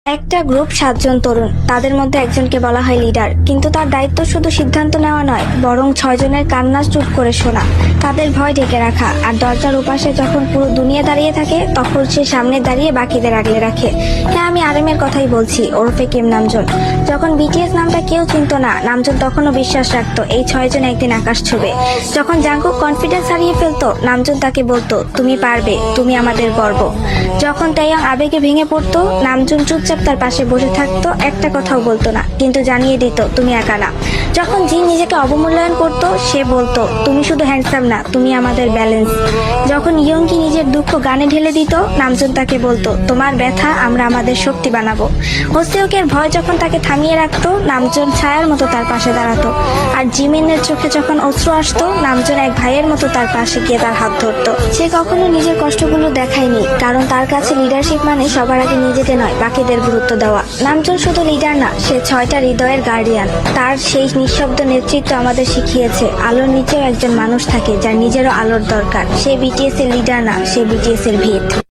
একটা গ্রুপ 7 জন তরুণ, তাদের মধ্যে একজনকে বলা হয় লিডার, কিন্তু তার দায়িত্ব শুধু সিদ্ধান্ত নেওয়া নয়, বরং 6 জনের কান্না চুপ করে শোনা, তাদের ভয় ঢেকে রাখা, আর দরজার ওপাশে যখন পুরো দুনিয়া দাঁড়িয়ে থাকে তখন সে সামনে দাঁড়িয়ে বাকিদের আগলে রাখে। হ্যাঁ, আমি আরএমের কথাই বলছি, ওরফে কিম নামজুন। যখন বিটিএস নামটা কেউ চিনত না, নামজুন তখনও বিশ্বাস রাখতো এই 6 জন একদিন আকাশ ছুবে। যখন জাঙ্কুক কনফিডেন্স হারিয়ে ফেলতো, নামজুন তাকে বলতো, তুমি পারবে, তুমি আমাদের গর্ব। যখন তাইয়ং আবেগে ভেঙে পড়তো, নামজুন চুপচাপ তার পাশে বসে থাকতো, একটা কথাও বলতো না, কিন্তু জানিয়ে দিত তুমি একা না। যখন জিন নিজেকে অবমূল্যায়ন করতো, সে বলতো তুমি শুধু হ্যান্ডসাম না, তুমি আমাদের ব্যালেন্স। যখন ইয়ংকি নিজের দুঃখ গানে ঢেলে দিত, নামজুন তাকে বলতো তোমার ব্যথা আমরা আমাদের শক্তি বানাবো। হোসেওকের ভয় যখন তাকে থামিয়ে রাখতো, নামজুন ছায়ার মতো তার পাশে দাঁড়াতো। আর জিমিনের চোখে যখন অশ্রু আসতো, নামজুন এক ভাইয়ের মতো তার পাশে গিয়ে তার হাত ধরতো। সে কখনো নিজের কষ্টগুলো দেখায়নি, কারণ তার কাছে লিডারশিপ মানে সবার আগে নিজেকে নয়, বাকিদের গুরুত্ব দেওয়া। নামজুন শুধু লিডার না, সে 6টা হৃদয়ের গার্ডিয়ান। তার সেই নিঃশব্দ নেতৃত্ব আমাদের শিখিয়েছে আলোর নিচেও একজন মানুষ থাকে যার নিজেরও আলোর দরকার। সে বিটিএস এর লিডার না, সে বিটিএস এর ভিত।